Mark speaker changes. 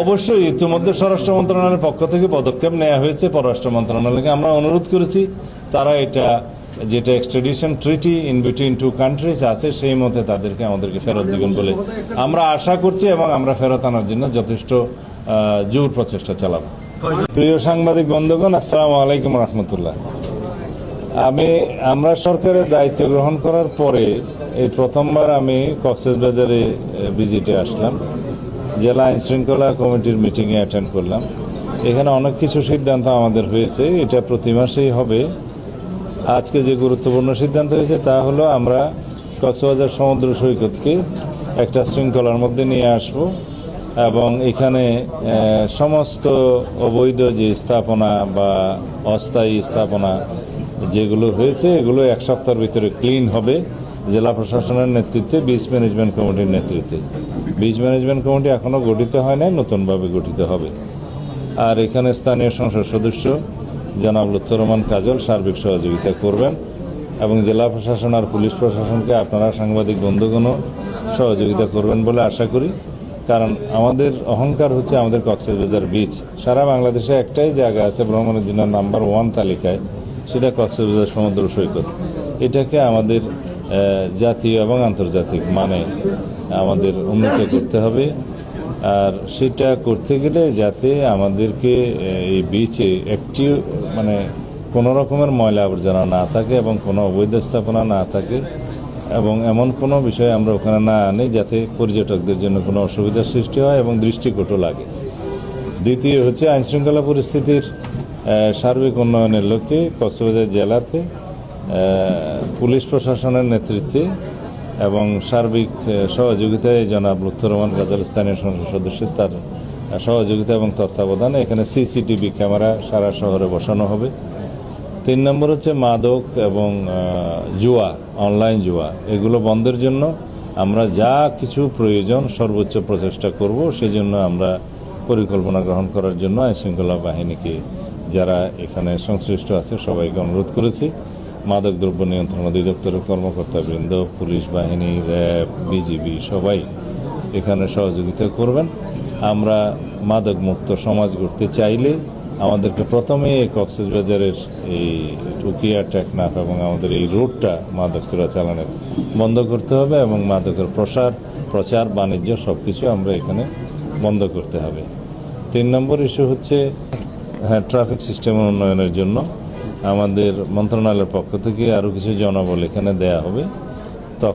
Speaker 1: অবশ্যই ইতিমধ্যে স্বরাষ্ট্র মন্ত্রণালয়ের পক্ষ থেকে পদক্ষেপ নেওয়া হয়েছে। পররাষ্ট্র মন্ত্রণালয়কে আমরা অনুরোধ করেছি তারা এটা যেটা extradition treaty in between two countries আছে সেই মতে আমাদেরকে ফেরত দিবেন বলে আমরা আশা করছি এবং আমরা ফেরত আনার জন্য যথেষ্ট জোর প্রচেষ্টা চালাবো। প্রিয় সাংবাদিক বন্ধুগণ, আসসালামু আলাইকুম রহমতুল্লাহ। আমরা সরকারের দায়িত্ব গ্রহণ করার পরে এই প্রথমবার আমি কক্সবাজারে ভিজিটে আসলাম। জেলা আইন শৃঙ্খলা কমিটির মিটিংয়ে অ্যাটেন্ড করলাম। এখানে অনেক কিছু সিদ্ধান্ত আমাদের হয়েছে, এটা প্রতি মাসেই হবে। আজকে যে গুরুত্বপূর্ণ সিদ্ধান্ত হয়েছে তা হলো আমরা কক্সবাজার সমুদ্র সৈকতকে একটা শৃঙ্খলার মধ্যে নিয়ে আসব এবং এখানে সমস্ত অবৈধ যে স্থাপনা বা অস্থায়ী স্থাপনা যেগুলো হয়েছে এগুলো এক সপ্তাহের ভিতরে ক্লিন হবে জেলা প্রশাসনের নেতৃত্বে, বিচ ম্যানেজমেন্ট কমিটির নেতৃত্বে। বিচ ম্যানেজমেন্ট কমিটি এখনও গঠিত হয় নাই, নতুনভাবে গঠিত হবে। আর এখানে স্থানীয় সংসদ সদস্য জনাব লুৎফর রহমান কাজল সার্বিক সহযোগিতা করবেন এবং জেলা প্রশাসন আর পুলিশ প্রশাসনকে আপনারা সাংবাদিক বন্ধুগণও সহযোগিতা করবেন বলে আশা করি। কারণ আমাদের অহংকার হচ্ছে আমাদের কক্সবাজার বিচ। সারা বাংলাদেশে একটাই জায়গা আছে ভ্রমণের জন্য নাম্বার 1 তালিকায়, সেটা কক্সবাজার সমুদ্র সৈকত। এটাকে আমাদের জাতীয় এবং আন্তর্জাতিক মানে আমাদের উন্নত করতে হবে। আর সেটা করতে গেলে যাতে আমাদেরকে এই বিচে একটি কোনো রকমের ময়লা আবর্জনা না থাকে এবং কোনো অবৈধ স্থাপনা না থাকে এবং এমন কোনো বিষয় আমরা ওখানে না আনি যাতে পর্যটকদের জন্য কোনো অসুবিধার সৃষ্টি হয় এবং দৃষ্টিকটু লাগে। দ্বিতীয় হচ্ছে আইনশৃঙ্খলা পরিস্থিতির সার্বিক উন্নয়নের লক্ষ্যে কক্সবাজার জেলাতে পুলিশ প্রশাসনের নেতৃত্বে এবং সার্বিক সহযোগিতায় জনাব লুৎফর রহমান কাজল স্থানীয় সংসদ সদস্যের তার সহযোগিতা এবং তত্ত্বাবধানে এখানে সিসিটিভি ক্যামেরা সারা শহরে বসানো হবে। 3 নম্বর হচ্ছে মাদক এবং জুয়া, অনলাইন জুয়া, এগুলো বন্ধের জন্য আমরা যা কিছু প্রয়োজন সর্বোচ্চ প্রচেষ্টা করব। সেজন্য আমরা পরিকল্পনা গ্রহণ করার জন্য আইনশৃঙ্খলা বাহিনীকে যারা এখানে সংশ্লিষ্ট আছে সবাইকে অনুরোধ করেছি। মাদক দ্রব্য নিয়ন্ত্রণ অধিদপ্তরের কর্মকর্তাবৃন্দ, পুলিশ বাহিনী, র্যাব, বিজিবি সবাই এখানে সহযোগিতা করবেন। আমরা মাদক মুক্ত সমাজ গড়তে চাইলে আমাদেরকে প্রথমে কক্সবাজারের এই টুকিয়া টেকনাফ এবং আমাদের এই রোডটা মাদক চোরাচালানের বন্ধ করতে হবে এবং মাদকের প্রচার বাণিজ্য সব কিছু আমরা এখানে বন্ধ করতে হবে। 3 নম্বর ইস্যু হচ্ছে ট্রাফিক সিস্টেমের উন্নয়নের জন্য আমাদের মন্ত্রণালয়ের পক্ষ থেকে আরও কিছু জনবল এখানে দেয়া হবে।